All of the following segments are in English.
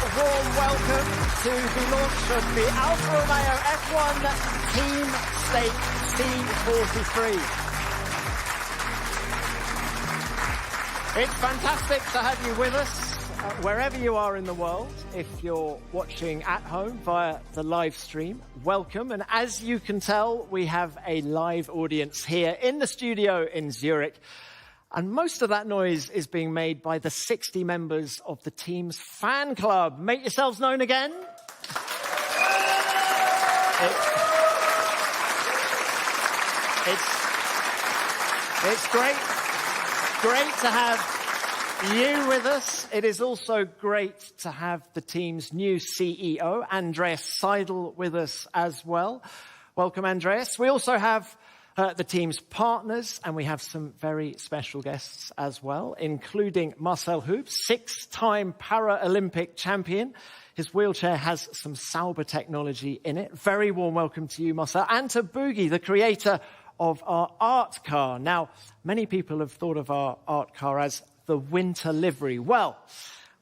warm welcome to the launch of the Alfa Romeo F1 Team Stake C43. It's fantastic to have you with us, wherever you are in the world. If you're watching at home via the live stream, welcome. And as you can tell, we have a live audience here in the studio in Zurich. And most of that noise is being made by the 60 members of the team's fan club. Make yourselves known again. It's great to have you with us. It is also great to have the team's new CEO, Andreas Seidel, with us as well. Welcome, Andreas. We also have the team's partners, and we have some very special guests as well, including Marcel Hoops, six-time Paralympic champion. His wheelchair has some Sauber technology in it. Very warm welcome to you, Marcel, and to Boogie, the creator of our art car. Now, many people have thought of our art car as the winter livery. Well,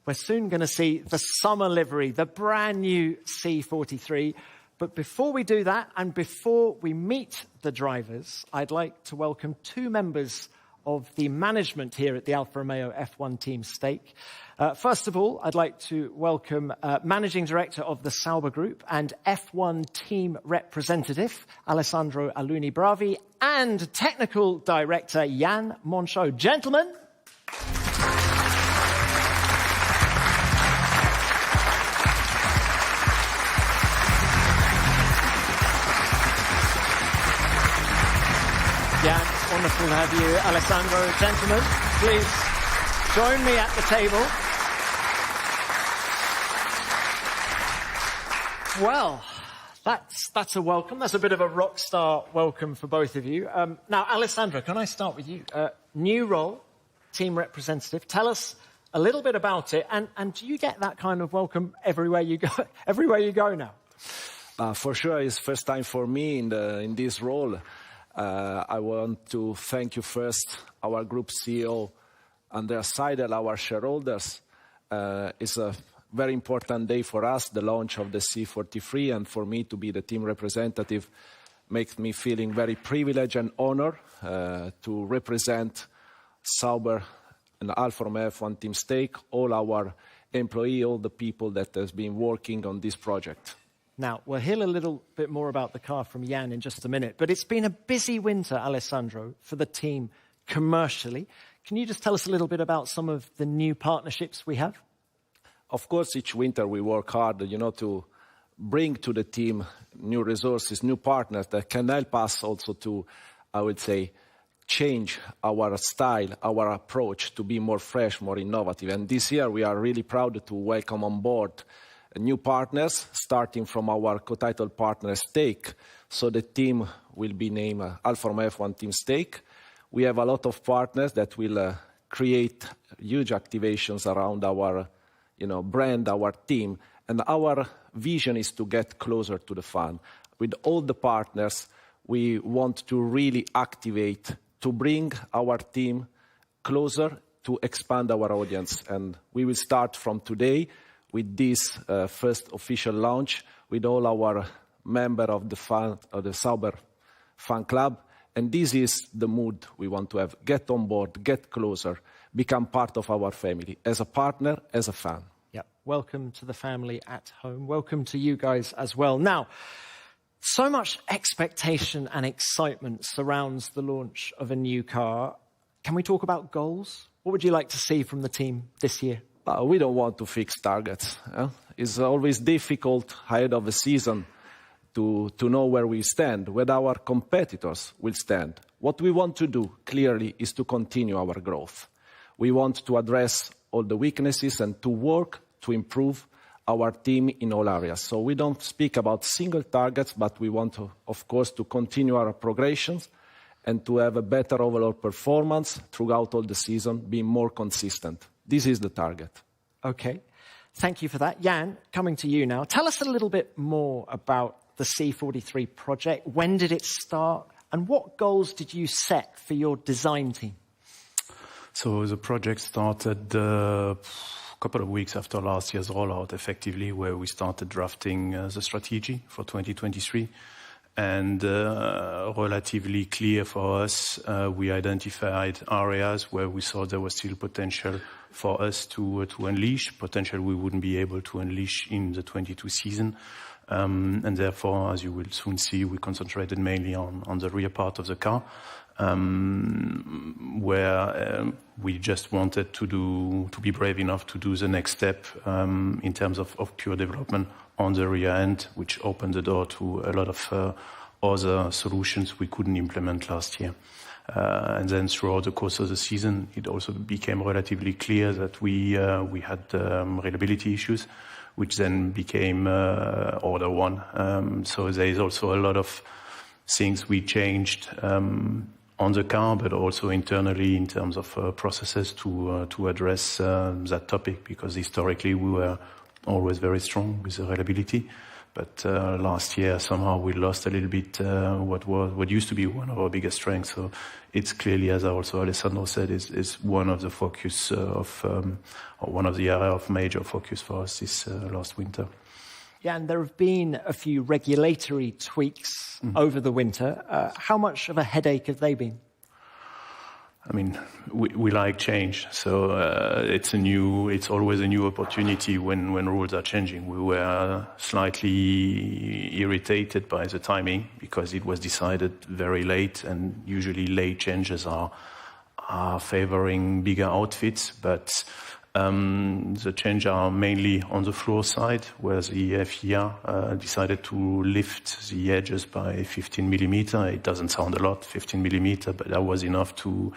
we're soon going to see the summer livery, the brand new C43. But before we do that, and before we meet the drivers, I'd like to welcome two members of the management here at the Alfa Romeo F1 Team Stake. First of all, I'd like to welcome Managing Director of the Sauber Group and F1 Team Representative, Alessandro Aluni-Bravi, and Technical Director, Jan Monchot. Gentlemen. Jan, wonderful to have you. Alessandro, gentlemen, please join me at the table. Well, that's a welcome. That's a bit of a rock star welcome for both of you. Now, Alessandro, can I start with you? New role, team representative. Tell us a little bit about it, and do you get that kind of welcome everywhere you go? Everywhere you go now? For sure, it's first time for me in this role. I want to thank you first, our group CEO, Andreas Seidel, our shareholders. It's a very important day for us, the launch of the C43, and for me to be the team representative makes me feeling very privileged and honored to represent Sauber and Alfa Romeo F1 Team Stake, all our employees, all the people that has been working on this project. Now, we'll hear a little bit more about the car from Jan in just a minute, but it's been a busy winter, Alessandro, for the team commercially. Can you just tell us a little bit about some of the new partnerships we have? Of course, each winter we work hard, to bring to the team new resources, new partners that can help us also to, I would say, change our style, our approach to be more fresh, more innovative. And this year we are really proud to welcome on board new partners, starting from our co-title partner Stake. So the team will be named Alfa Romeo F1 Team Stake. We have a lot of partners that will create huge activations around our brand, our team. And our vision is to get closer to the fan. With all the partners, we want to really activate, to bring our team closer, to expand our audience. And we will start from today with this first official launch with all our members of the Sauber fan club. And this is the mood we want to have. Get on board, get closer, become part of our family, as a partner, as a fan. Yeah, welcome to the family at home. Welcome to you guys as well. Now, so much expectation and excitement surrounds the launch of a new car. Can we talk about goals? What would you like to see from the team this year? We don't want to fix targets. It's always difficult ahead of a season to know where we stand, where our competitors will stand. What we want to do, clearly, is to continue our growth. We want to address all the weaknesses and to work to improve our team in all areas. So we don't speak about single targets, but we want to, of course, to continue our progressions and to have a better overall performance throughout all the season, being more consistent. This is the target. Okay. Thank you for that. Jan, coming to you now. Tell us a little bit more about the C43 project. When did it start? And what goals did you set for your design team? So the project started couple of weeks after last year's rollout, effectively, where we started drafting the strategy for 2023. And relatively clear for us, we identified areas where we saw there was still potential for us to unleash, potential we wouldn't be able to unleash in the 22 season. And therefore, as you will soon see, we concentrated mainly on the rear part of the car, where we just wanted to be brave enough to do the next step in terms of pure development on the rear end, which opened the door to a lot of other solutions we couldn't implement last year. And then throughout the course of the season, it also became relatively clear that we had reliability issues, which then became order one. So there is also a lot of things we changed on the car, but also internally in terms of processes to address that topic, because historically we were always very strong with the reliability. But last year somehow we lost a little bit what used to be one of our biggest strengths. So it's clearly, as also Alessandro said, is one of the focus or one of the area of major focus for us this last winter. Yeah, and there have been a few regulatory tweaks over the winter. How much of a headache have they been? I mean, we like change, so it's always a new opportunity when rules are changing. We were slightly irritated by the timing because it was decided very late, and usually late changes are favoring bigger outfits, but the changes are mainly on the floor side, where the FIA decided to lift the edges by 15 millimeter. It doesn't sound a lot, 15 millimeter, but that was enough to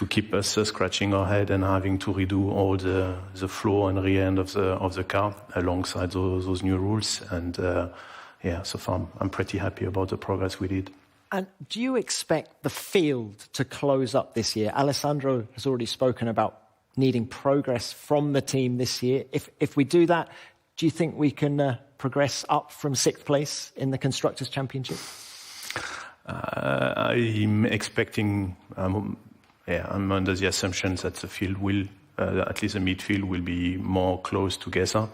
keep us scratching our head and having to redo all the floor and rear end of the car alongside those new rules. And so far I'm pretty happy about the progress we did. And do you expect the field to close up this year? Alessandro has already spoken about needing progress from the team this year. If we do that, do you think we can progress up from 6th place in the Constructors' Championship? I'm expecting, I'm under the assumption that the field will, at least the midfield, will be more close together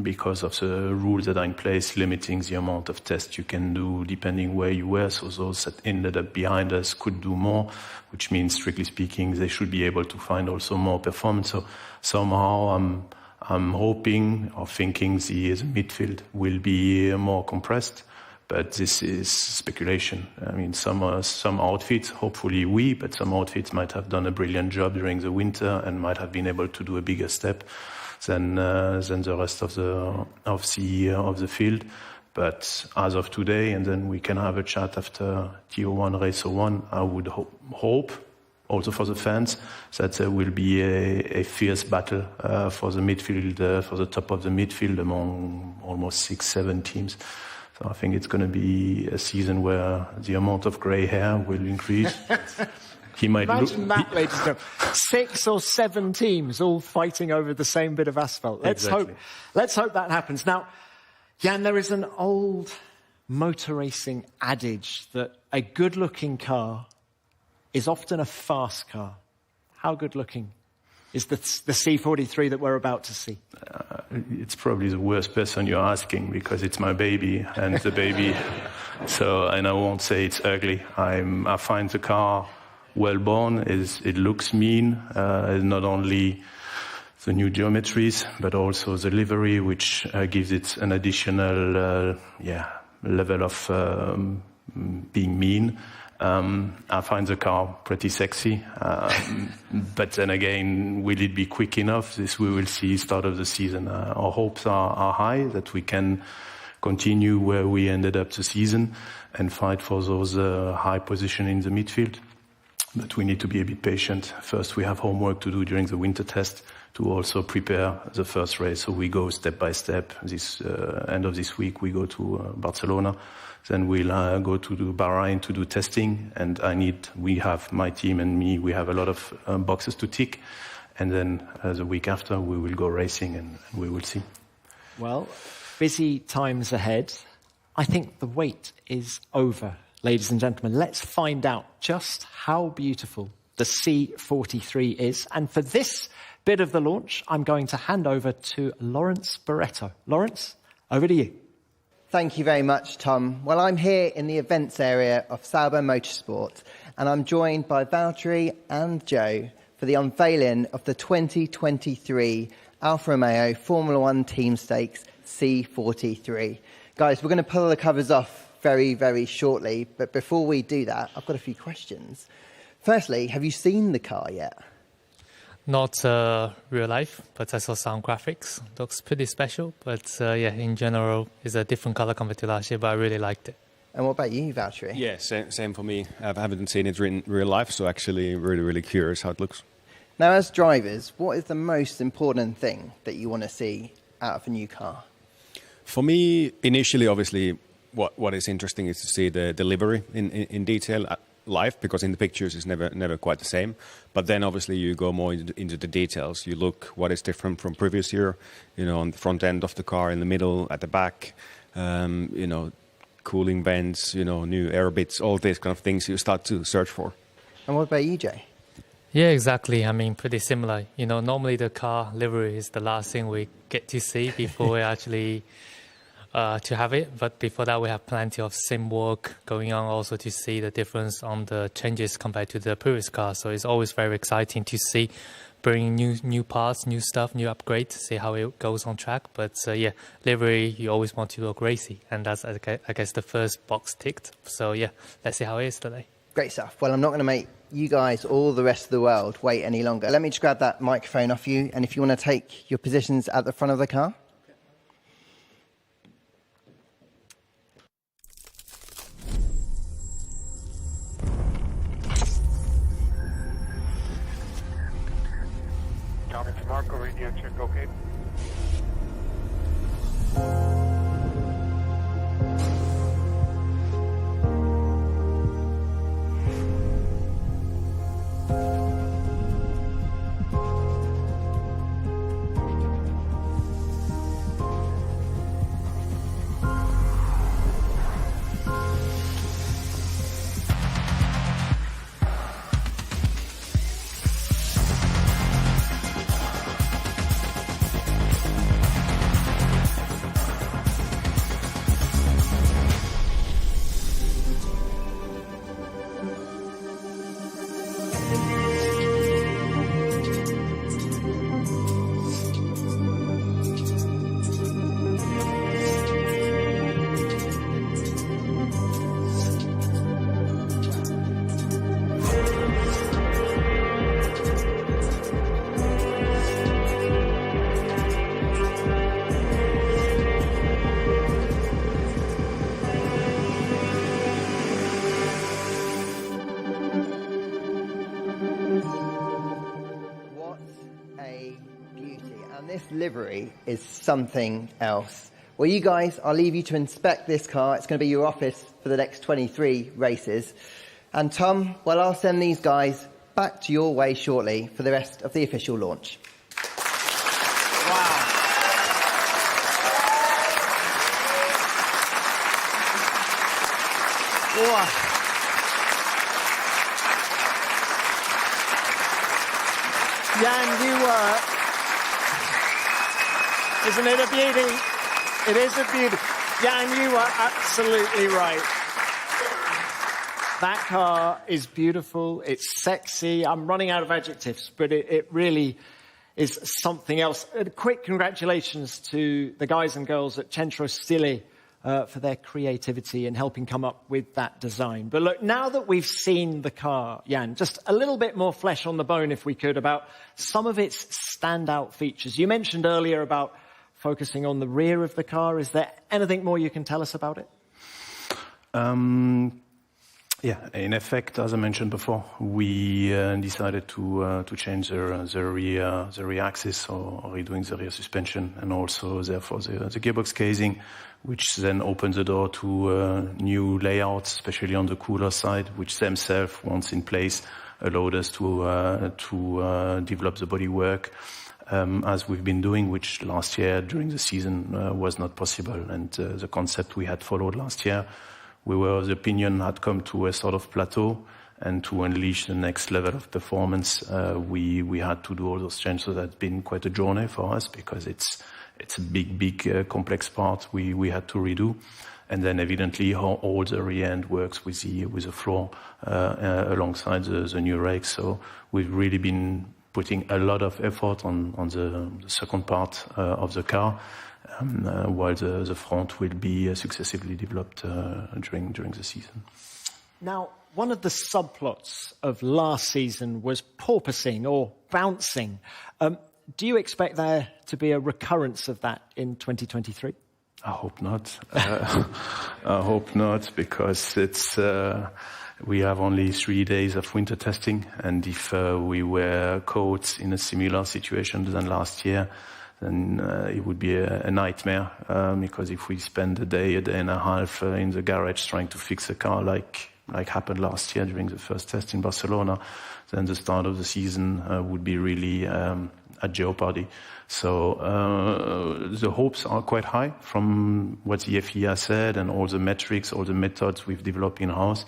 because of the rules that are in place, limiting the amount of tests you can do depending where you were. So those that ended up behind us could do more, which means, strictly speaking, they should be able to find also more performance. So somehow I'm hoping or thinking the midfield will be more compressed, but this is speculation. I mean, some outfits, hopefully but some outfits might have done a brilliant job during the winter and might have been able to do a bigger step than the rest of the field. But as of today, and then we can have a chat after TO1 Race 01, I would hope, also for the fans, that there will be a fierce battle for the midfield, for the top of the midfield among almost 6-7 teams. So I think it's going to be a season where the amount of grey hair will increase. Imagine that, ladies and gentlemen. 6 or 7 teams all fighting over the same bit of asphalt. Let's hope that happens. Now, Jan, there is an old motor racing adage that a good-looking car is often a fast car. How good-looking is the C43 that we're about to see? It's probably the worst person you're asking, because it's my baby and the baby. And I won't say it's ugly. I find the car well born. It looks mean. Not only the new geometries, but also the livery, which gives it an additional level of being mean. I find the car pretty sexy, but then again, will it be quick enough? This we will see start of the season. Our hopes are high that we can continue where we ended up the season and fight for those high position in the midfield. But we need to be a bit patient. First, we have homework to do during the winter test to also prepare the first race. So we go step by step. This end of this week, we go to Barcelona. Then we'll go to Bahrain to do testing. And we have, my team and me, we have a lot of boxes to tick. And then the week after, we will go racing and we will see. Well, busy times ahead. I think the wait is over. Ladies and gentlemen, let's find out just how beautiful the C43 is. And for this bit of the launch, I'm going to hand over to Lawrence Barretto. Lawrence, over to you. Thank you very much, Tom. Well, I'm here in the events area of Sauber Motorsport, and I'm joined by Valtteri and Joe for the unveiling of the 2023 Alfa Romeo Formula One Team Stakes C43. Guys, we're going to pull the covers off very, very shortly, but before we do that, I've got a few questions. Firstly, have you seen the car yet? Not real life, but I saw some graphics. Looks pretty special, but yeah, in general, it's a different color compared to last year, but I really liked it. And what about you, Valtteri? Yeah, same for me. I haven't seen it in real life, so actually really, really curious how it looks. Now, as drivers, what is the most important thing that you want to see out of a new car? For me, initially, obviously, what is interesting is to see the livery in detail live, because in the pictures it's never quite the same. But then obviously you go more into the details. You look what is different from previous year, on the front end of the car, in the middle, at the back, cooling vents, new air bits, all these kind of things you start to search for. And what about you, Jay? Yeah, exactly. I mean, pretty similar. Normally the car livery is the last thing we get to see before we actually to have it. But before that, we have plenty of sim work going on also to see the difference on the changes compared to the previous car. So it's always very exciting to see bringing new parts, new stuff, new upgrades, see how it goes on track. But yeah, livery, you always want to look racy. And that's, I guess, the first box ticked. So yeah, let's see how it is today. Great stuff. Well, I'm not going to make you guys or the rest of the world wait any longer. Let me just grab that microphone off you. And if you want to take your positions at the front of the car. It's Marco, radio check, okay. This livery is something else. Well, you guys, I'll leave you to inspect this car. It's going to be your office for the next 23 races. And Tom, well, I'll send these guys back to your way shortly for the rest of the official launch. Wow. Wow. Jan, you were... Isn't it a beauty? It is a beauty. Jan, you are absolutely right. That car is beautiful. It's sexy. I'm running out of adjectives, but it really is something else. Quick congratulations to the guys and girls at Centro Stile for their creativity in helping come up with that design. But look, now that we've seen the car, Jan, just a little bit more flesh on the bone, if we could, about some of its standout features. You mentioned earlier about focusing on the rear of the car. Is there anything more you can tell us about it? Yeah, in effect, as I mentioned before, we decided to change the rear axis, or redoing the rear suspension, and also therefore the gearbox casing, which then opens the door to new layouts, especially on the cooler side, which themselves, once in place, allowed us to develop the bodywork as we've been doing, which last year during the season was not possible. And the concept we had followed last year, we were of the opinion had come to a sort of plateau, and to unleash the next level of performance, we had to do all those changes. So that's been quite a journey for us because it's a big complex part we had to redo. And then evidently how all the re-end works with the floor alongside the new rack. So we've really been putting a lot of effort on the second part of the car, while the front will be successively developed during the season. Now, one of the subplots of last season was porpoising or bouncing. Do you expect there to be a recurrence of that in 2023? I hope not. I hope not, because we have only 3 days of winter testing, and if we were caught in a similar situation than last year, then it would be a nightmare, because if we spend a day and a half in the garage trying to fix a car like happened last year during the first test in Barcelona, then the start of the season would be really at jeopardy. So the hopes are quite high from what the FIA said and all the metrics, all the methods we've developed in-house,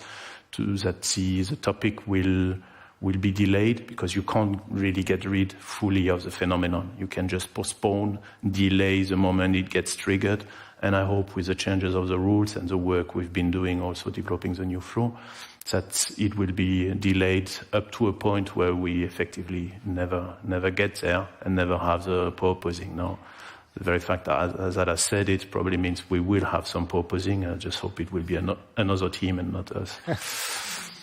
to that the topic will be delayed, because you can't really get rid fully of the phenomenon. You can just postpone, delay the moment it gets triggered. And I hope with the changes of the rules and the work we've been doing, also developing the new floor, that it will be delayed up to a point where we effectively never get there and never have the porpoising. Now, the very fact that I said it probably means we will have some porpoising. I just hope it will be another team and not us.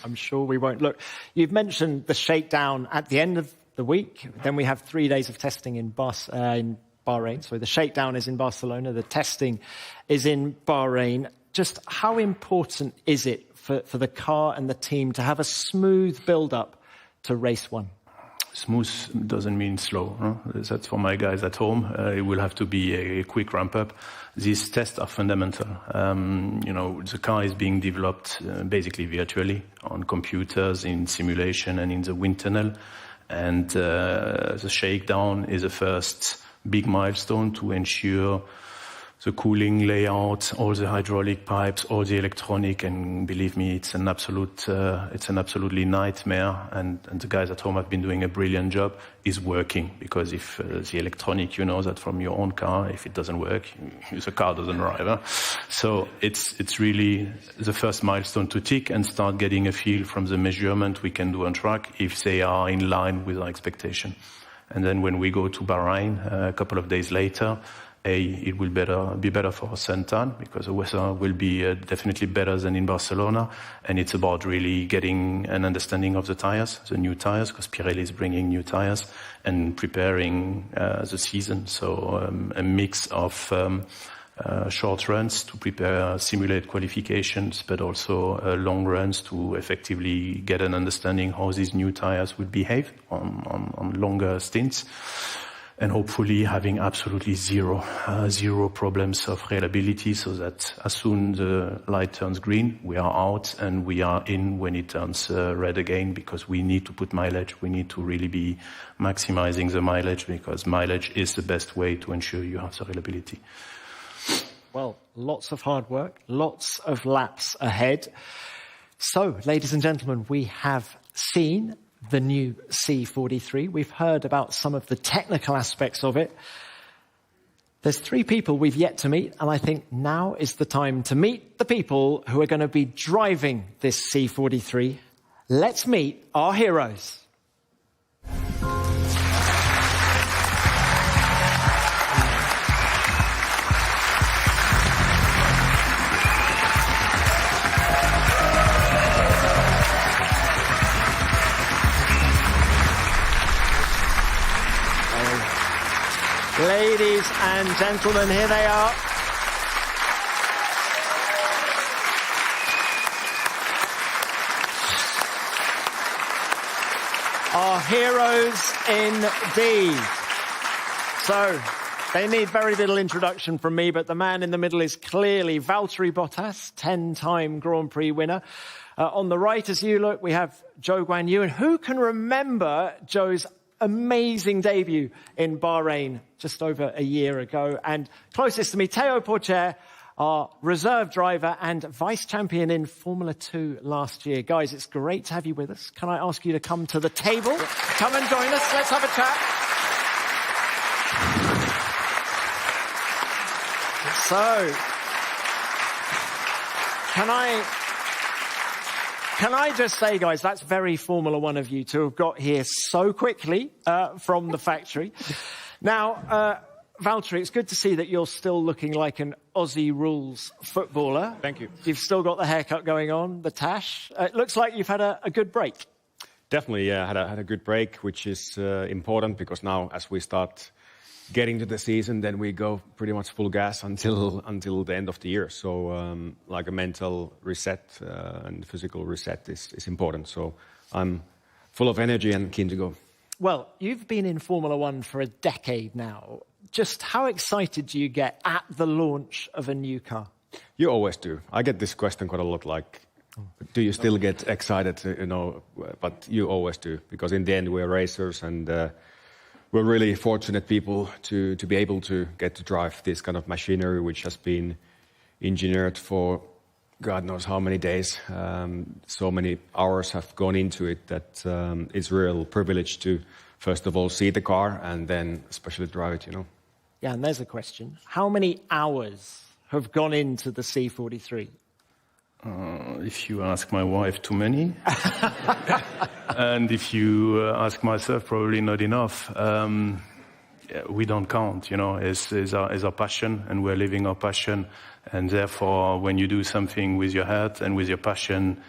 I'm sure we won't. Look, you've mentioned the shakedown at the end of the week. Then we have 3 days of testing in Bahrain. So the shakedown is in Barcelona. The testing is in Bahrain. Just how important is it for the car and the team to have a smooth build-up to race one? Smooth doesn't mean slow. Huh? That's for my guys at home. It will have to be a quick ramp-up. These tests are fundamental. The car is being developed basically virtually on computers, in simulation and in the wind tunnel. And the shakedown is the first big milestone to ensure the cooling layout, all the hydraulic pipes, all the electronic, and believe me, it's an absolutely nightmare. And the guys at home have been doing a brilliant job. Is working, because if the electronic, you know that from your own car, if it doesn't work, the car doesn't drive. Huh? So it's really the first milestone to tick and start getting a feel from the measurement we can do on track if they are in line with our expectation. And then when we go to Bahrain a couple of days later, it will be better for Santan, because the weather will be definitely better than in Barcelona. And it's about really getting an understanding of the tires, the new tires, because Pirelli is bringing new tires, and preparing the season. So a mix of short runs to prepare, simulate qualifications, but also long runs to effectively get an understanding how these new tires will behave on longer stints. And hopefully having absolutely zero problems of reliability, so that as soon the light turns green, we are out and we are in when it turns red again, because we need to put mileage. We need to really be maximizing the mileage, because mileage is the best way to ensure you have the reliability. Well, lots of hard work, lots of laps ahead. So, ladies and gentlemen, we have seen the new C43. We've heard about some of the technical aspects of it. There's 3 people we've yet to meet, and I think now is the time to meet the people who are going to be driving this C43. Let's meet our heroes. Ladies and gentlemen, here they are. Our heroes indeed. So, they need very little introduction from me, but the man in the middle is clearly Valtteri Bottas, 10-time Grand Prix winner. On the right, as you look, we have Zhou Guanyu. And who can remember Zhou's amazing debut in Bahrain just over a year ago? And closest to me, Théo Pourchaire, our reserve driver and vice champion in Formula 2 last year. Guys, it's great to have you with us. Can I ask you to come to the table? Come and join us. Let's have a chat. So, can I just say, guys, that's very Formula One of you to have got here so quickly from the factory. Now, Valtteri, it's good to see that you're still looking like an Aussie rules footballer. Thank you. You've still got the haircut going on, the tash. It looks like you've had a good break. Definitely, yeah, had a good break, which is important because now as we start getting to the season, then we go pretty much full gas until the end of the year. So like a mental reset and physical reset is important. So I'm full of energy and keen to go. Well, you've been in Formula One for a decade now. Just how excited do you get at the launch of a new car? You always do. I get this question quite a lot, like, do you still get excited, but you always do, because in the end we're racers and we're really fortunate people to be able to get to drive this kind of machinery, which has been engineered for God knows how many days. So many hours have gone into it that it's a real privilege to, first of all, see the car and then especially drive it, Yeah, and there's a question. How many hours have gone into the C43? If you ask my wife, too many. And if you ask myself, probably not enough. We don't count, it's our passion, and we're living our passion. And therefore, when you do something with your heart and with your passion,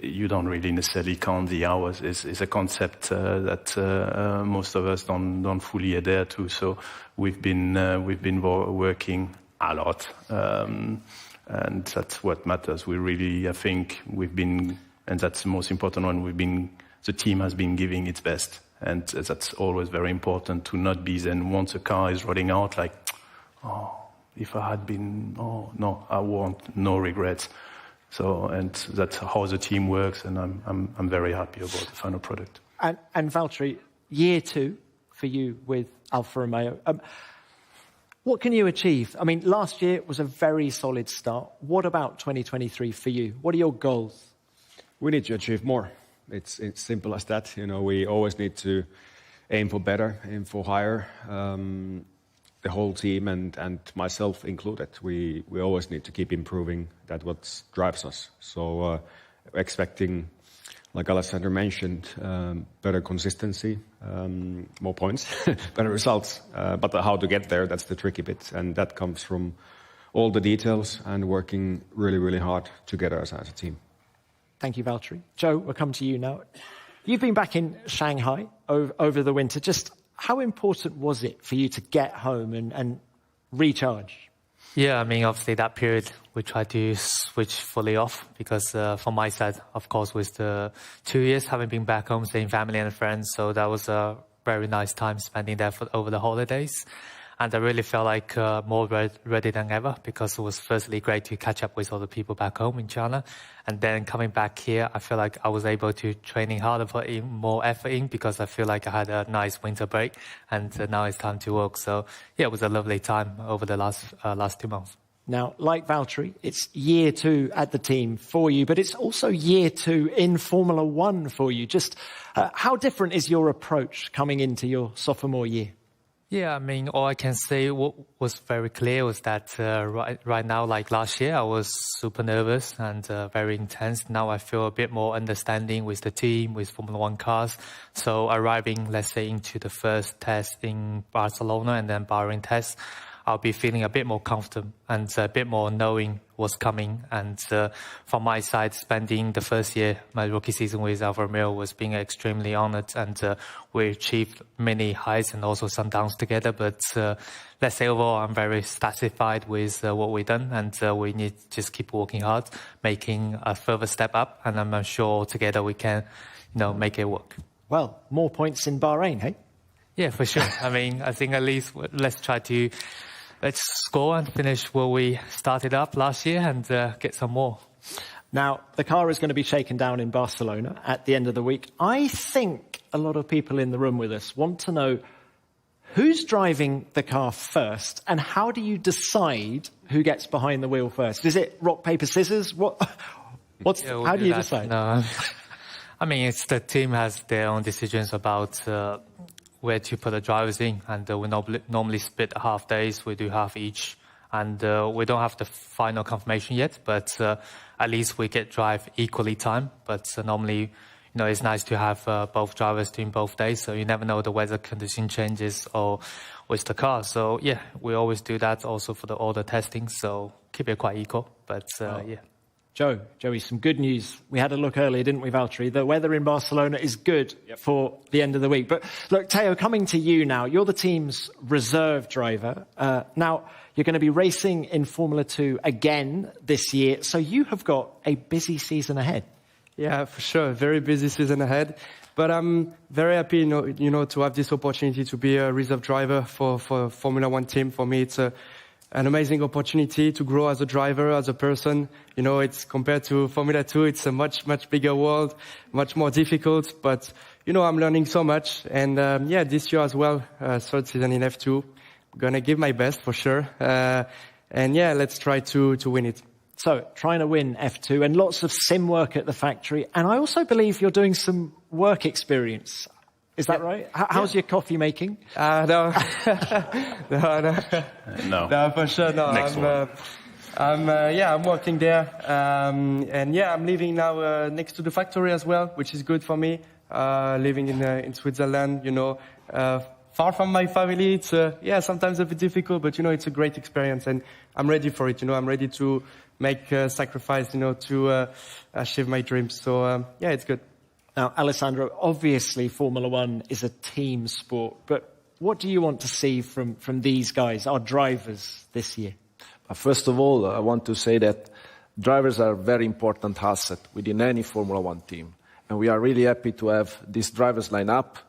you don't really necessarily count the hours. It's a concept that most of us don't fully adhere to. So we've been working a lot. And that's what matters. We really, I think, and that's the most important one, the team has been giving its best. And that's always very important, to not be then, once a car is rolling out, like, if I had been, no, I want no regrets. So, and that's how the team works, and I'm very happy about the final product. And Valtteri, year 2 for you with Alfa Romeo. What can you achieve? I mean, last year was a very solid start. What about 2023 for you? What are your goals? We need to achieve more. It's simple as that. We always need to aim for better, aim for higher. The whole team and myself included, we always need to keep improving. That's what drives us. So expecting, like Alessandro mentioned, better consistency, more points, better results. But how to get there, that's the tricky bit. And that comes from all the details and working really, really hard together as a team. Thank you, Valtteri. Joe, we'll come to you now. You've been back in Shanghai over the winter. Just how important was it for you to get home and recharge? Yeah, I mean, obviously that period we tried to switch fully off because from my side, of course, with the 2 years having been back home, seeing family and friends, so that was a very nice time spending there over the holidays. And I really felt like more ready than ever, because it was firstly great to catch up with all the people back home in China. And then coming back here, I feel like I was able to training harder, put in more effort in, because I feel like I had a nice winter break, and now it's time to work. So yeah, it was a lovely time over the last 2 months. Now, like Valtteri, it's year 2 at the team for you, but it's also year 2 in Formula One for you. Just how different is your approach coming into your sophomore year? Yeah, I mean, all I can say what was very clear was that right now, like last year, I was super nervous and very intense. Now I feel a bit more understanding with the team, with Formula One cars. So arriving, let's say, into the first test in Barcelona and then Bahrain test, I'll be feeling a bit more comfortable and a bit more knowing what's coming. And from my side, spending the first year, my rookie season with Alfa Romeo, was being extremely honored. And we achieved many highs and also some downs together. But let's say overall, I'm very satisfied with what we've done. And we need to just keep working hard, making a further step up. And I'm sure together we can, make it work. Well, more points in Bahrain, hey? Yeah, for sure. I mean, I think at least let's score and finish where we started up last year and get some more. Now, the car is going to be shaken down in Barcelona at the end of the week. I think a lot of people in the room with us want to know Who's driving the car first, and how do you decide who gets behind the wheel first? Is it rock, paper, scissors? How do you decide? No. I mean, it's the team has their own decisions about where to put the drivers in, and we normally split half days. We do half each, and we don't have the final confirmation yet, but at least we get drive equally time. But normally, it's nice to have both drivers doing both days, so you never know the weather condition changes or with the car. So yeah, we always do that also for all the testing, so keep it quite equal. But yeah. Joey, some good news. We had a look earlier, didn't we, Valtteri? The weather in Barcelona is good for the end of the week. But look, Theo, coming to you now. You're the team's reserve driver. Now, you're going to be racing in Formula 2 again this year. So you have got a busy season ahead. Yeah, for sure. Very busy season ahead. But I'm very happy, to have this opportunity to be a reserve driver for Formula 1 team. For me, it's an amazing opportunity to grow as a driver, as a person. It's compared to Formula 2, it's a much, much bigger world, much more difficult. But, I'm learning so much. And, this year as well, third season in F2, I'm going to give my best for sure. Let's try to win it. So, trying to win F2 and lots of sim work at the factory. And I also believe you're doing some work experience. Is that right? How's your coffee making? No. No, for sure. No, I'm working there. I'm living now next to the factory as well, which is good for me. Living in Switzerland, far from my family. It's sometimes a bit difficult, but it's a great experience, and I'm ready for it. I'm ready to make a sacrifice, to achieve my dreams. So it's good. Now, Alessandro, obviously Formula 1 is a team sport, but what do you want to see from these guys, our drivers, this year? First of all, I want to say that drivers are a very important asset within any Formula 1 team. And we are really happy to have this drivers line up.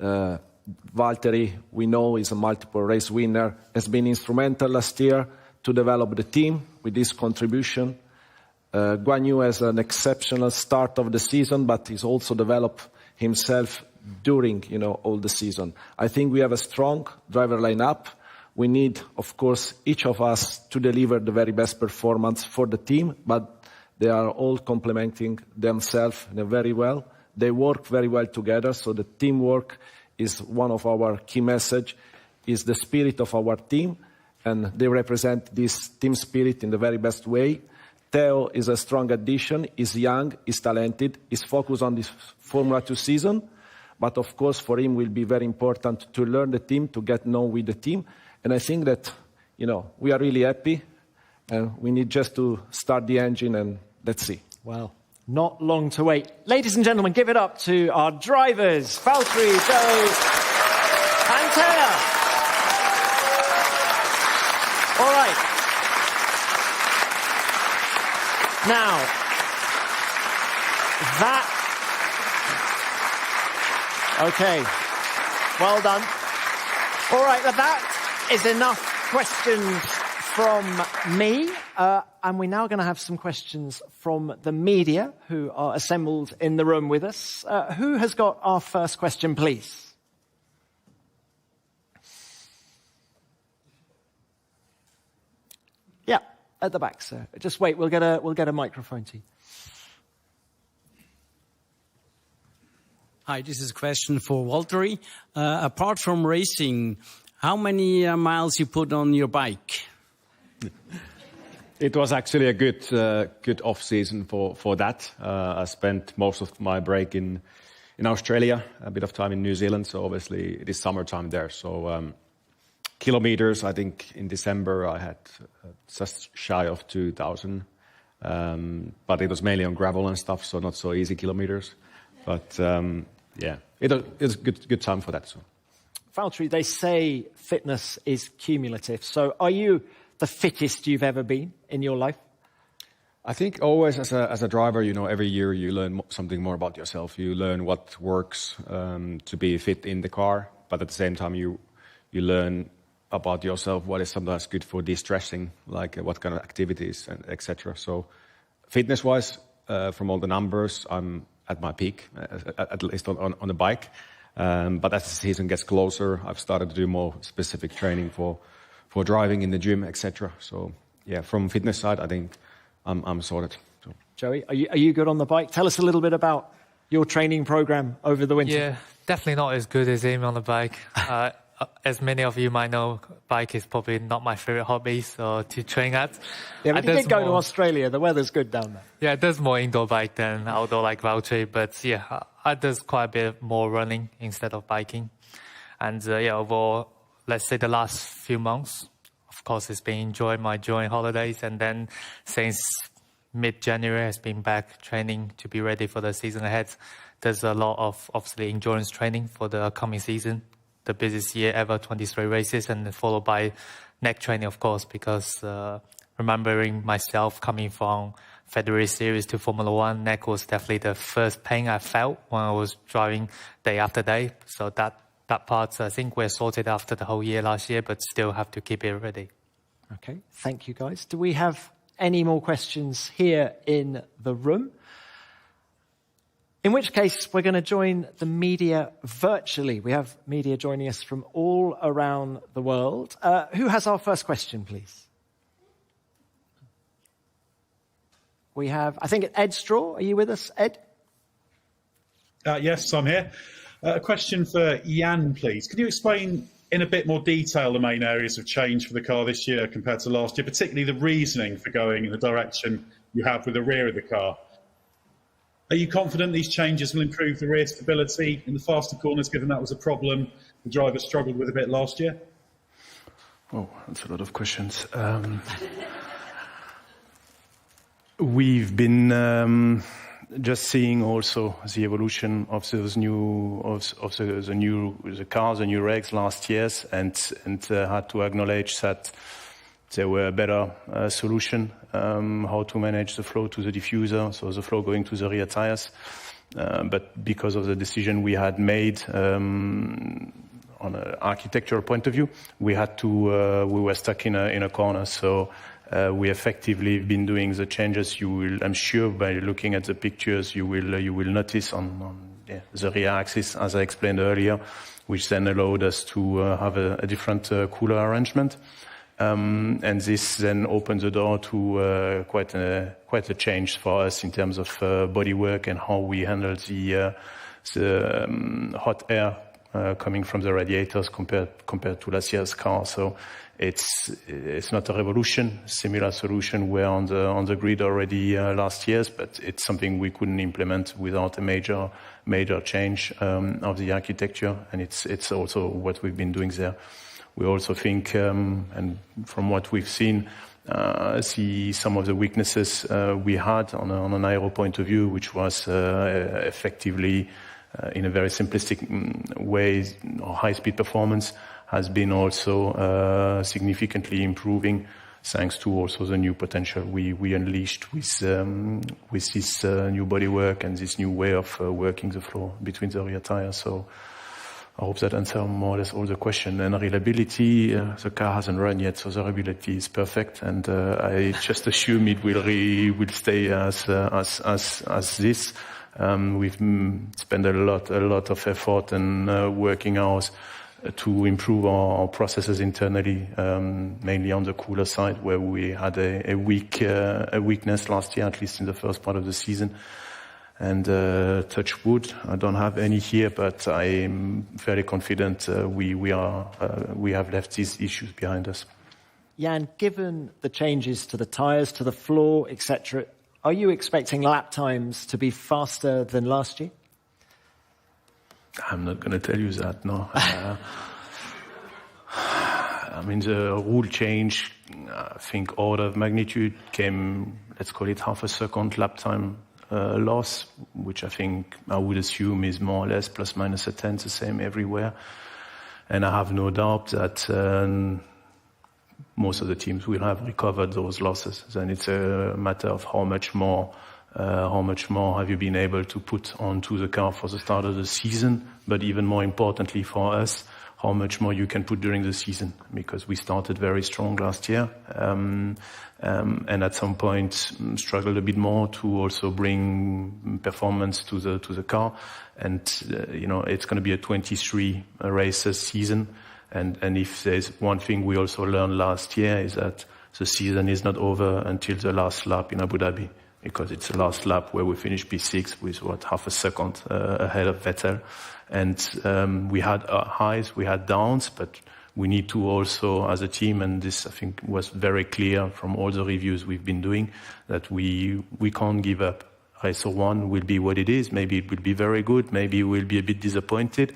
Valtteri, we know, is a multiple race winner, has been instrumental last year to develop the team with his contribution. Guan Yu has an exceptional start of the season, but he's also developed himself during, all the season. I think we have a strong driver lineup. We need, of course, each of us to deliver the very best performance for the team, but they are all complementing themselves very well. They work very well together, so the teamwork is one of our key message, is the spirit of our team, and they represent this team spirit in the very best way. Theo is a strong addition, is young, is talented, is focused on this Formula 2 season. But of course, for him, will be very important to learn the team, to get known with the team. And I think that, we are really happy. And we need just to start the engine and let's see. Well, not long to wait. Ladies and gentlemen, give it up to our drivers, Valtteri, Joe, and Theo. All right. Now, okay, well done. All right, that is enough questions from me. And we're now going to have some questions from the media who are assembled in the room with us. Who has got our first question, please? Yeah. At the back, sir. Just wait, we'll get a microphone to you. Hi, this is a question for Valtteri. Apart from racing, how many miles you put on your bike? It was actually a good off season for that. I spent most of my break in Australia, a bit of time in New Zealand, so obviously it is summertime there. So kilometers, I think in December I had just shy of 2,000, but it was mainly on gravel and stuff, so not so easy kilometers. But it was good time for that. So, Valtteri, they say fitness is cumulative. So are you the fittest you've ever been in your life? I think always as a driver, every year you learn something more about yourself. You learn what works to be fit in the car, but at the same time you learn about yourself what is sometimes good for de-stressing, like what kind of activities and etc. So fitness-wise, from all the numbers, I'm at my peak, at least on the bike. But as the season gets closer, I've started to do more specific training for driving in the gym, etc. So yeah, from fitness side, I think I'm sorted. So. Joey, are you good on the bike? Tell us a little bit about your training program over the winter. Yeah, definitely not as good as him on the bike. As many of you might know, bike is probably not my favorite hobby to train at. Yeah, but you did go to Australia. The weather's good down there. Yeah, it does more indoor bike than outdoor like Valtteri. But yeah, I does quite a bit more running instead of biking. And overall, let's say the last few months, of course, it's been enjoying my holidays. And then since mid-January, has been back training to be ready for the season ahead. There's a lot of, obviously, endurance training for the upcoming season. The busiest year ever, 23 races, and followed by neck training, of course, because remembering myself coming from February Series to Formula One, neck was definitely the first pain I felt when I was driving day after day. So that part, I think we're sorted after the whole year last year, but still have to keep it ready. Okay, thank you, guys. Do we have any more questions here in the room? In which case, we're going to join the media virtually. We have media joining us from all around the world. Who has our first question, please? We have, I think, Ed Straw. Are you with us, Ed? Yes, I'm here. A question for Jan, please. Could you explain in a bit more detail the main areas of change for the car this year compared to last year, particularly the reasoning for going in the direction you have with the rear of the car? Are you confident these changes will improve the rear stability in the faster corners, given that was a problem the drivers struggled with a bit last year? Oh, that's a lot of questions. We've been just seeing also the evolution of those the cars, the new regs last years, and had to acknowledge that there were a better solution how to manage the flow to the diffuser, so the flow going to the rear tires. But because of the decision we had made on an architectural point of view, we were stuck in a corner. So we effectively been doing the changes. You will, I'm sure, by looking at the pictures, you will notice on the rear axis, as I explained earlier, which then allowed us to have a different cooler arrangement. And this then opened the door to quite a change for us in terms of bodywork and how we handle the hot air coming from the radiators compared to last year's car. So it's not a revolution. Similar solution were on the grid already last year's, but it's something we couldn't implement without a major change of the architecture, and it's also what we've been doing there. We also think, and from what we've seen, see some of the weaknesses we had on an aero point of view, which was effectively, in a very simplistic way, high-speed performance has been also significantly improving, thanks to also the new potential we unleashed with this new bodywork and this new way of working the floor between the rear tires. So I hope that answers more or less all the question. And reliability, the car hasn't run yet, so the reliability is perfect. And I just assume it will stay as this. We've spent a lot of effort and working hours to improve our processes internally, mainly on the cooler side, where we had a weakness last year, at least in the first part of the season. And touch wood, I don't have any here, but I'm fairly confident we have left these issues behind us. Jan, given the changes to the tyres, to the floor, etc., are you expecting lap times to be faster than last year? I'm not going to tell you that, no. I mean, the rule change, I think order of magnitude came, let's call it half a second lap time loss, which I think I would assume is more or less plus minus a tenth, the same everywhere. And I have no doubt that most of the teams will have recovered those losses. Then it's a matter of how much more have you been able to put onto the car for the start of the season, but even more importantly for us, how much more you can put during the season, because we started very strong last year, and at some point struggled a bit more to also bring performance to the car. And it's going to be a 23 races season, and if there's one thing we also learned last year is that the season is not over until the last lap in Abu Dhabi, because it's the last lap where we finished P6 with half a second ahead of Vettel. And we had highs, we had downs, but we need to also, as a team, and this I think was very clear from all the reviews we've been doing, that we can't give up. Race 1 will be what it is. Maybe it will be very good. Maybe we'll be a bit disappointed.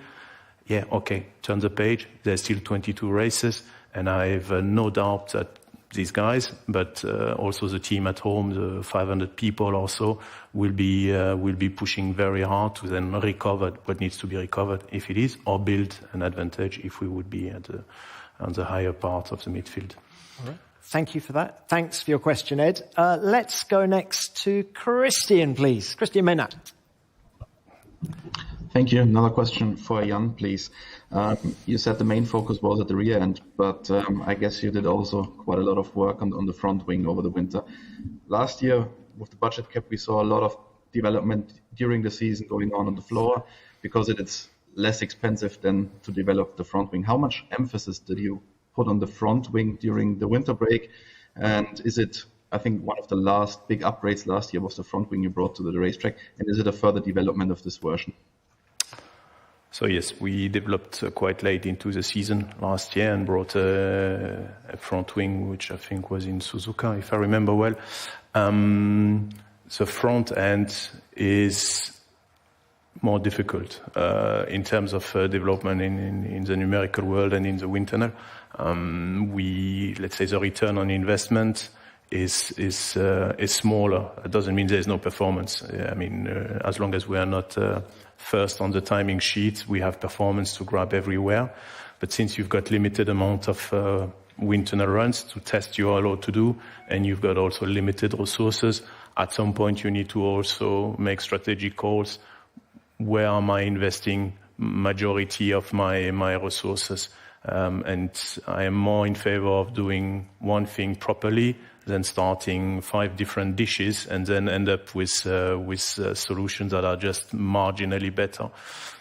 Yeah, okay, turn the page. There's still 22 races, and I have no doubt that these guys, but also the team at home, the 500 people or so, will be pushing very hard to then recover what needs to be recovered, if it is, or build an advantage if we would be on the higher part of the midfield. All right. Thank you for that. Thanks for your question, Ed. Let's go next to Christian, please. Christian Menat. Thank you. Another question for Jan, please. You said the main focus was at the rear end, but I guess you did also quite a lot of work on the front wing over the winter. Last year, with the budget cap, we saw a lot of development during the season going on the floor, because it's less expensive than to develop the front wing. How much emphasis did you put on the front wing during the winter break? And is it, I think one of the last big upgrades last year was the front wing you brought to the racetrack, and is it a further development of this version? So yes, we developed quite late into the season last year and brought a front wing, which I think was in Suzuka, if I remember well. The front end is more difficult in terms of development in the numerical world and in the wind tunnel. Let's say the return on investment is smaller. It doesn't mean there's no performance. I mean, as long as we are not first on the timing sheet, we have performance to grab everywhere. But since you've got limited amount of wind tunnel runs to test you are allowed to do, and you've got also limited resources, at some point you need to also make strategic calls. Where am I investing majority of my resources? And I am more in favor of doing one thing properly than starting 5 different dishes and then end up with solutions that are just marginally better.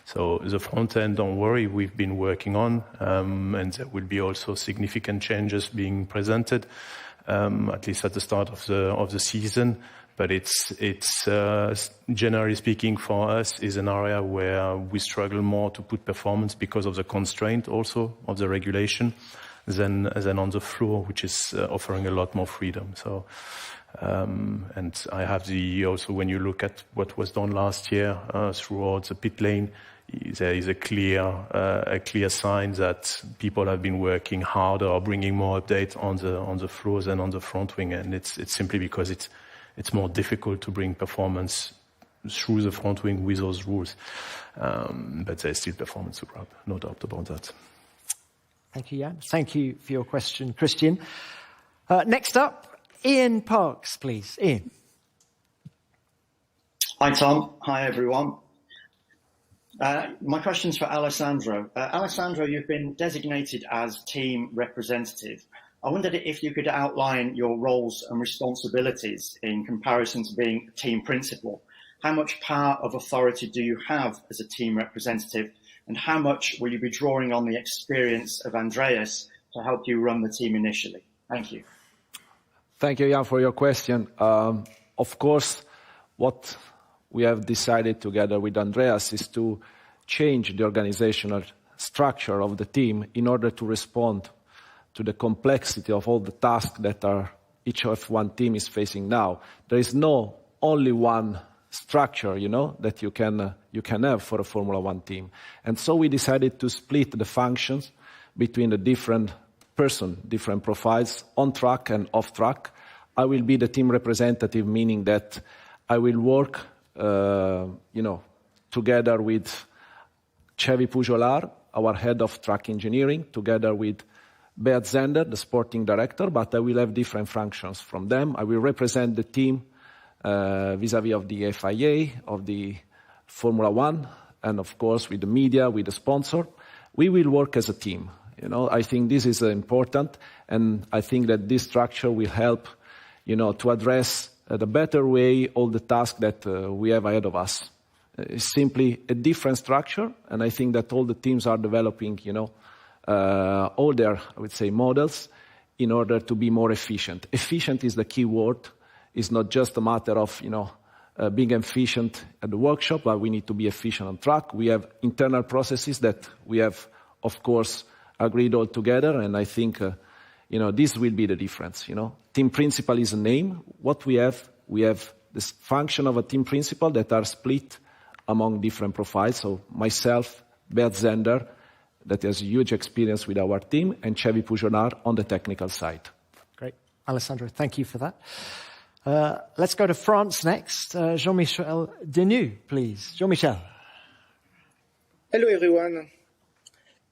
So the front end, don't worry, we've been working on, and there will be also significant changes being presented, at least at the start of the season. But it's generally speaking for us is an area where we struggle more to put performance because of the constraint also of the regulation than on the floor, which is offering a lot more freedom. So, and I have also when you look at what was done last year throughout the pit lane, there is a clear sign that people have been working harder or bringing more updates on the floors and on the front wing, and it's simply because it's more difficult to bring performance through the front wing with those rules. But there's still performance to grab, no doubt about that. Thank you, Jan. Thank you for your question, Christian. Next up, Ian Parks, please. Ian. Hi, Tom. Hi, everyone. My question's for Alessandro. Alessandro, you've been designated as team representative. I wondered if you could outline your roles and responsibilities in comparison to being team principal. How much power of authority do you have as a team representative, and how much will you be drawing on the experience of Andreas to help you run the team initially? Thank you. Thank you, Jan, for your question. Of course, what we have decided together with Andreas is to change the organizational structure of the team in order to respond to the complexity of all the tasks that each of one team is facing now. There is no only one structure, that you can have for a Formula One team. And so we decided to split the functions between the different different profiles, on track and off track. I will be the team representative, meaning that I will work, together with Xavi Pujolar, our head of track engineering, together with Beat Zender, the sporting director, but I will have different functions from them. I will represent the team vis-à-vis of the FIA, of the Formula One, and of course with the media, with the sponsor. we will work as a team. I think this is important, and I think that this structure will help, to address the better way all the tasks that we have ahead of us. It's simply a different structure, and I think that all the teams are developing, all their, I would say, models in order to be more efficient. Efficient is the key word. It's not just a matter of, being efficient at the workshop, but we need to be efficient on track. We have internal processes that we have, of course, agreed all together, and I think, this will be the difference. Team principal is a name. What we have this function of a team principal that are split among different profiles. So myself, Bert Zender, that has huge experience with our team, and Chevy Pujonard on the technical side. Great. Alessandro, thank you for that. Let's go to France next. Jean-Michel Denis, please. Jean-Michel. Hello, everyone.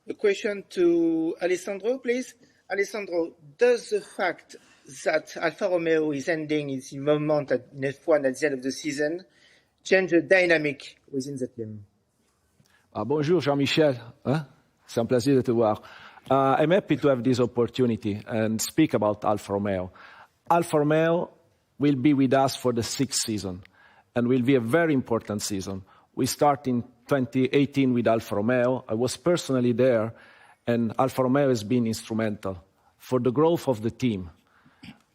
A question to Alessandro, please. Alessandro, does the fact that Alfa Romeo is ending its involvement in F1 at the end of the season change the dynamic within the team? Bonjour, Jean-Michel. C'est un plaisir de te voir. I'm happy to have this opportunity and speak about Alfa Romeo. Alfa Romeo will be with us for the 6th season and will be a very important season. We start in 2018 with Alfa Romeo. I was personally there, and Alfa Romeo has been instrumental for the growth of the team,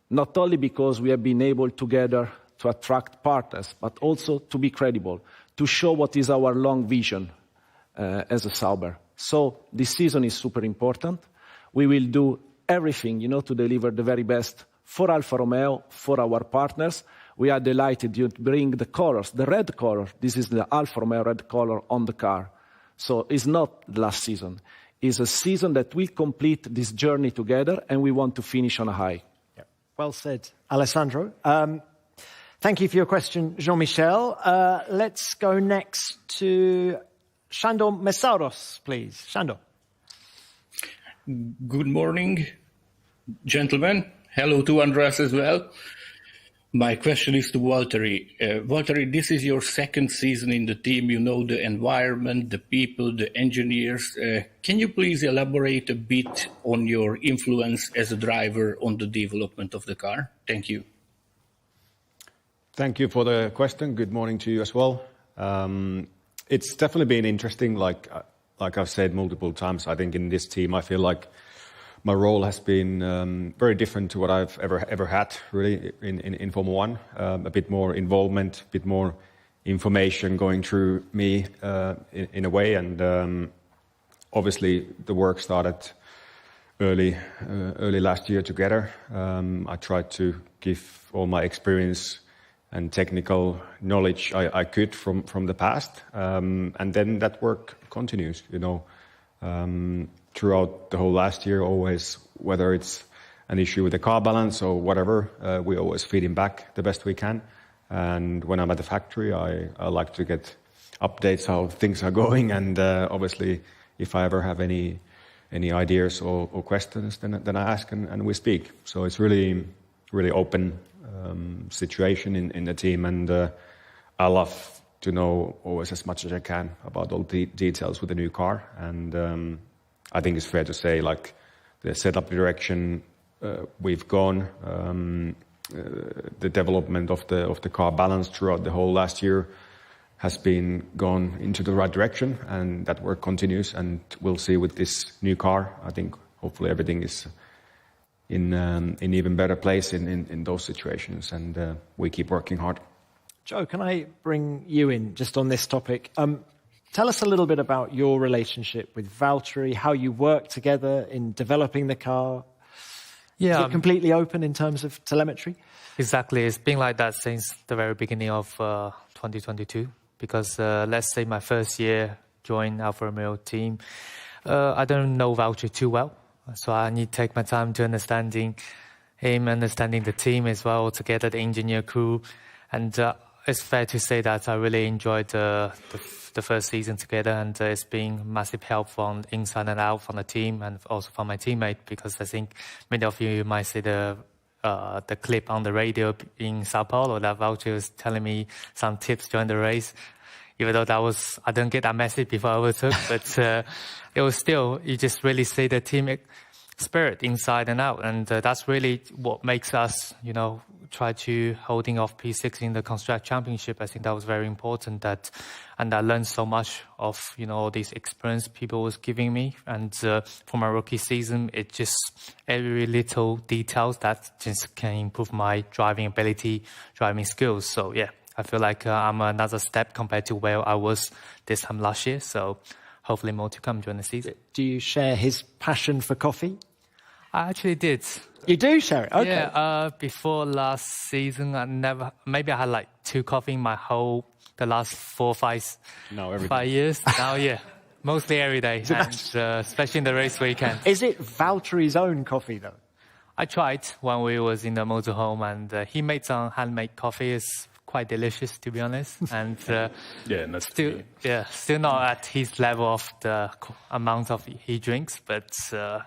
not only because we have been able together to attract partners, but also to be credible, to show what is our long vision as a Sauber. So this season is super important. We will do everything, to deliver the very best for Alfa Romeo, for our partners. We are delighted to bring the colors, the red color. This is the Alfa Romeo red color on the car. So it's not the last season. It's a season that will complete this journey together, and we want to finish on a high. Yeah. Well said, Alessandro. Thank you for your question, Jean-Michel. Let's go next to Shandor Mesauros, please. Shandor. Good morning, gentlemen. Hello to Andreas as well. My question is to Valtteri. Valtteri, this is your 2nd season in the team. You know the environment, the people, the engineers. Can you please elaborate a bit on your influence as a driver on the development of the car? Thank you. Thank you for the question. Good morning to you as well. It's definitely been interesting. Like I've said multiple times, I think in this team, I feel like my role has been very different to what I've ever had, really, in Formula One. A bit more involvement, a bit more information going through me in a way. And obviously, the work started early last year together. I tried to give all my experience and technical knowledge I could from the past. And then that work continues, throughout the whole last year, always, whether it's an issue with the car balance or whatever, we always feed him back the best we can. And when I'm at the factory, I like to get updates how things are going. And obviously, if I ever have any ideas or questions, then I ask and we speak. So it's really open situation in the team, and I love to know always as much as I can about all the details with the new car. And I think it's fair to say, like, the setup direction we've gone, the development of the car balance throughout the whole last year has been gone into the right direction, and that work continues. And we'll see with this new car. I think hopefully everything is in even better place in those situations, and we keep working hard. Joe, can I bring you in just on this topic? Tell us a little bit about your relationship with Valtteri, how you work together in developing the car. Yeah, is it completely open in terms of telemetry? Exactly. It's been like that since the very beginning of 2022. Because let's say my first year joined Alfa Romeo team, I don't know Valtteri too well. So I need to take my time to understanding him, understanding the team as well, together the engineer crew. And it's fair to say that I really enjoyed the first season together, and it's been massive help from inside and out from the team and also from my teammate, because I think many of you might see the clip on the radio in Sao Paulo that Valtteri was telling me some tips during the race. even though I didn't get that message before I overtook, but it was still, you just really see the team spirit inside and out. And that's really what makes us, try to holding off P6 in the Construct Championship. I think that was very important, and I learned so much of, all these experience people was giving me. And for my rookie season, it just every little details that just can improve my driving ability, driving skills. So yeah, I feel like I'm another step compared to where I was this time last year. So hopefully more to come during the season. Do you share his passion for coffee? I actually did. You do share it? Okay. Yeah, before last season, maybe I had like 2 coffee in the last 4 or 5 years. Now, yeah, mostly every day, and especially in the race weekend. Is it Valtteri's own coffee, though? I tried when we was in the motorhome, and he made some handmade coffee. It's quite delicious, to be honest. And still not at his level of the amount of he drinks, but I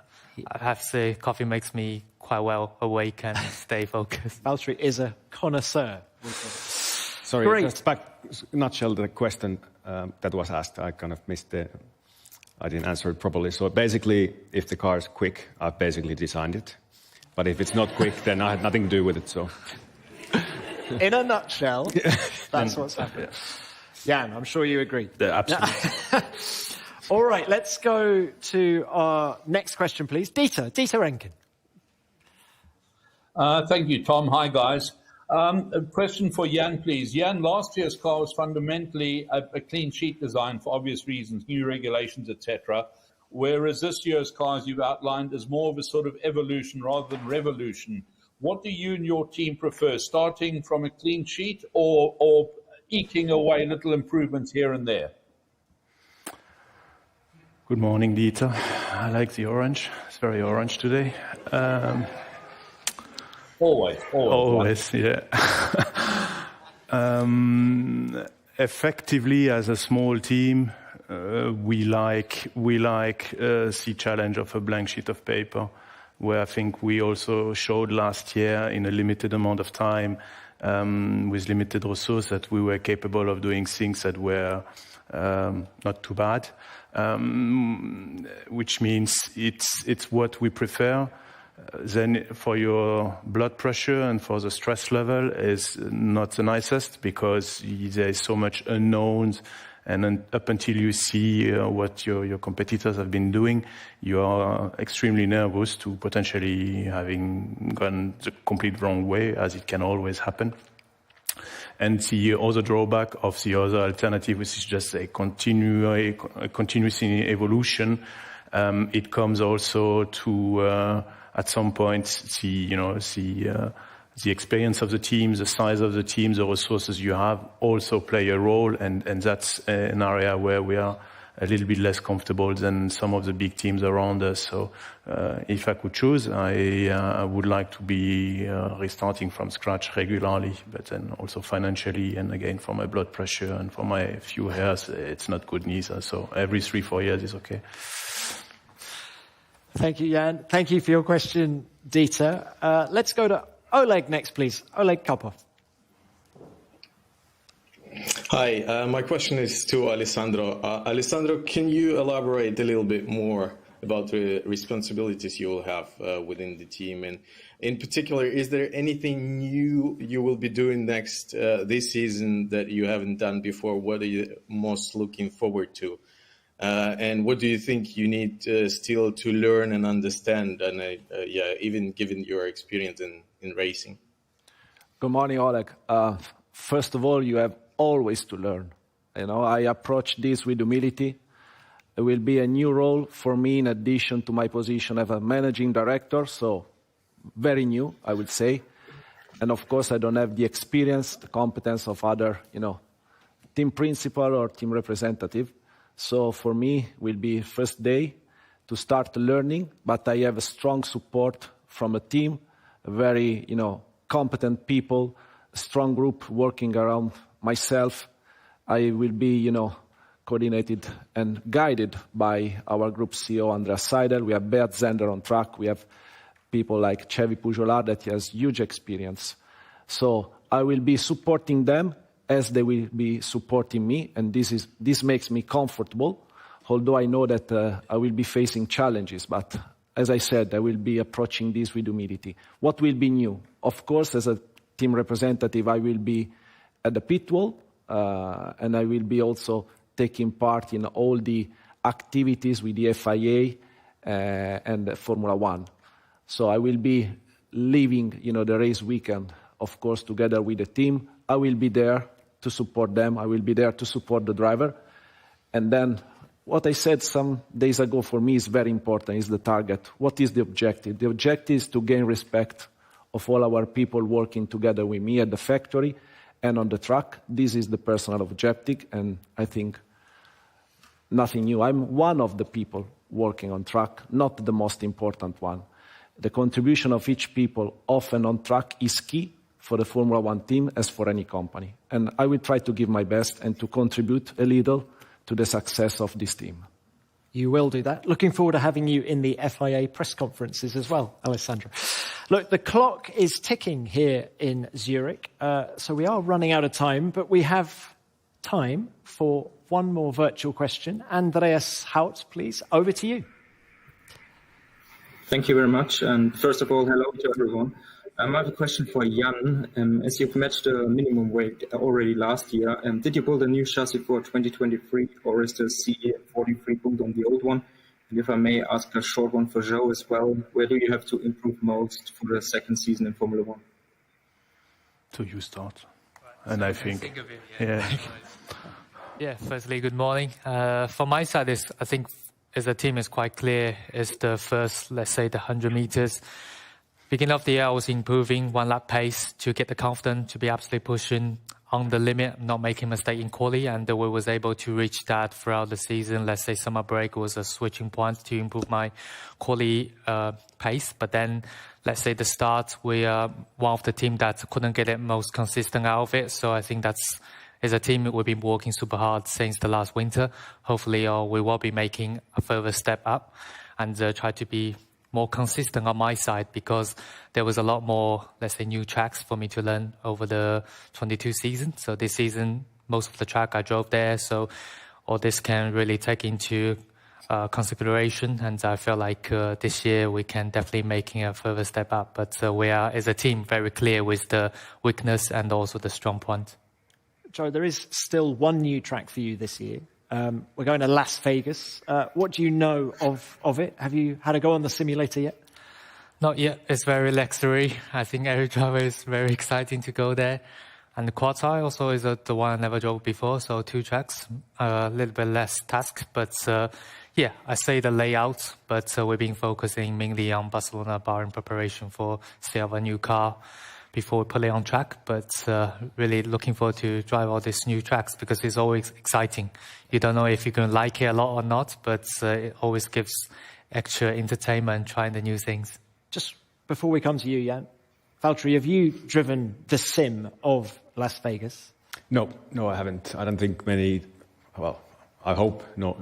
have to say, coffee makes me quite well awake and stay focused. Valtteri is a connoisseur. Sorry, Great. just back, nutshell, the question that was asked, I kind of I didn't answer it properly. So basically, if the car is quick, I've basically designed it. But if it's not quick, then I had nothing to do with it, so. In a nutshell, that's what's happening. Jan, I'm sure you agree. Yeah, absolutely. All right, let's go to our next question, please. Dieter Renken. Thank you, Tom. Hi, guys. A question for Jan, please. Jan, last year's car was fundamentally a clean sheet design for obvious reasons, new regulations, etc. Whereas this year's car, as you've outlined, is more of a sort of evolution rather than revolution. What do you and your team prefer, starting from a clean sheet or eking away little improvements here and there? Good morning, Dieter. I like the orange. It's very orange today. Always, yeah. Effectively, as a small team, we like the challenge of a blank sheet of paper, where I think we also showed last year in a limited amount of time, with limited resources, that we were capable of doing things that were not too bad. Which means it's what we prefer. Then for your blood pressure and for the stress level is not the nicest, because there is so much unknowns, and then up until you see what your competitors have been doing, you are extremely nervous to potentially having gone the complete wrong way, as it can always happen. And the other drawback of the other alternative, which is just a continuous evolution, it comes also to at some point the experience of the team, the size of the team, the resources you have also play a role, and that's an area where we are a little bit less comfortable than some of the big teams around us. So if I could choose, I would like to be restarting from scratch regularly, but then also financially, and again for my blood pressure and for my few hairs, it's not good neither. So every 3-4 years is okay. Thank you, Jan. Thank you for your question, Dieter. Let's go to Oleg next, please. Oleg Karpov. Hi, my question is to Alessandro. Alessandro, can you elaborate a little bit more about the responsibilities you will have within the team? And in particular, is there anything new you will be doing next this season that you haven't done before? What are you most looking forward to? And what do you think you need still to learn and understand? And even given your experience in racing. Good morning, Oleg. First of all, you have always to learn. I approach this with humility. It will be a new role for me in addition to my position as a managing director, so very new, I would say. And of course, I don't have the experience, the competence of other, team principal or team representative. So for me, will be first day to start learning, but I have a strong support from a team, very, competent people, a strong group working around myself. I will be, coordinated and guided by our group CEO, Andreas Seidel. We have Beat Zender on track. We have people like Chevy Pujolar that has huge experience. So I will be supporting them as they will be supporting me, and this makes me comfortable, although I know that I will be facing challenges. But as I said, I will be approaching this with humility. What will be new? Of course, as a team representative, I will be at the pit wall, and I will be also taking part in all the activities with the FIA and the Formula One. So I will be leaving, the race weekend, of course, together with the team. I will be there to support them. I will be there to support the driver. And then what I said some days ago for me is very important, is the target. What is the objective? The objective is to gain respect of all our people working together with me at the factory and on the track. This is the personal objective, and I think nothing new. I'm one of the people working on track, not the most important one. The contribution of each people off and on track is key for the Formula One team as for any company. And I will try to give my best and to contribute a little to the success of this team. You will do that. Looking forward to having you in the FIA press conferences as well, Alessandro. Look, the clock is ticking here in Zurich, so we are running out of time, but we have time for one more virtual question. Andreas Haut, please, over to you. Thank you very much. And first of all, hello to everyone. I have a question for Jan. As you've matched the minimum weight already last year, did you build a new chassis for 2023, or is the C43 built on the old one? And if I may ask a short one for Joe as well, where do you have to improve most for the second season in Formula One? So you start. And I think Yeah, firstly, good morning. From my side, I think as a team is quite clear, is the first, let's say, the 100 meters. Beginning of the year, I was improving one lap pace to get the confidence to be absolutely pushing on the limit, not making a mistake in quali, and we was able to reach that throughout the season. Let's say summer break was a switching point to improve my quali pace. But then, let's say the start, we are one of the team that couldn't get it most consistent out of it. So I think that's, as a team, we've been working super hard since the last winter. Hopefully, we will be making a further step up and try to be more consistent on my side, because there was a lot more, let's say, new tracks for me to learn over the 22 season. So this season, most of the track I drove there. So all this can really take into consideration. And I feel like this year we can definitely making a further step up. But we are, as a team, very clear with the weakness and also the strong point. Joe, there is still one new track for you this year. We're going to Las Vegas. What do you know of it? Have you had a go on the simulator yet? Not yet. It's very luxury. I think every driver is very exciting to go there. And the quad tire also is the one I never drove before. So 2 tracks, a little bit less task. But I say the layout. But we've been focusing mainly on Barcelona bar in preparation for sale of a new car before we put it on track, but really looking forward to drive all these new tracks, because it's always exciting. You don't know if you're going to like it a lot or not, but it always gives extra entertainment trying the new things. Just before we come to you, Jan, Valtteri, have you driven the sim of Las Vegas? No, I haven't. I don't think many. Well, I hope no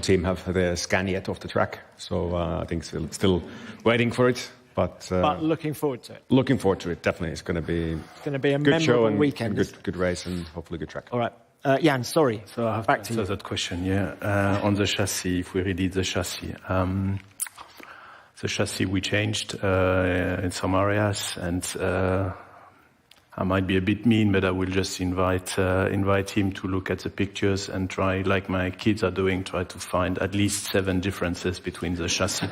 team have the scan yet of the track. So I think still waiting for it. But looking forward to it. Looking forward to it, definitely. It's going to be a good memorable show and weekend. Good race, and hopefully good track. All right. Jan, sorry. So I have back to to answer that question, on the chassis, if we redid the chassis. The chassis we changed in some areas, and I might be a bit mean, but I will just invite him to look at the pictures and try, like my kids are doing, try to find at least 7 differences between the chassis.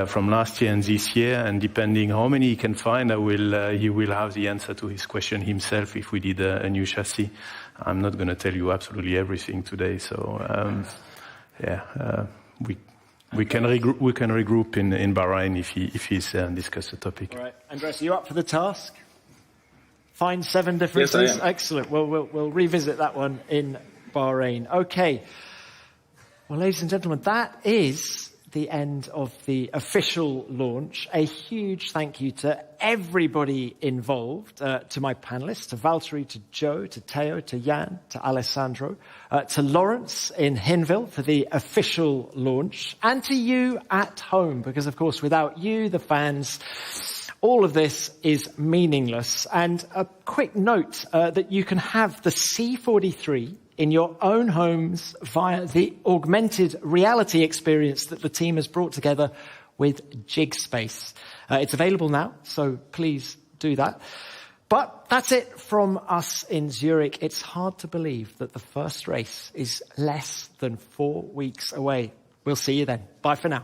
From last year and this year, and depending how many he can find, he will have the answer to his question himself if we did a new chassis. I'm not going to tell you absolutely everything today, so we can regroup in Bahrain if he's discuss the topic. All right, Andres, are you up for the task? Find 7 differences. Yes, I am. Excellent. We'll revisit that one in Bahrain. Okay. Well, ladies and gentlemen, that is the end of the official launch. A huge thank you to everybody involved, to my panelists, to Valtteri, to Joe, to Teo, to Jan, to Alessandro, to Lawrence in Hinwil for the official launch, and to you at home, because of course without you, the fans, All of this is meaningless. And a quick note that you can have the C43 in your own homes via the augmented reality experience that the team has brought together with JigSpace. It's available now, so please do that. But that's it from us in Zurich. It's hard to believe that the first race is less than 4 weeks away. We'll see you then. Bye for now.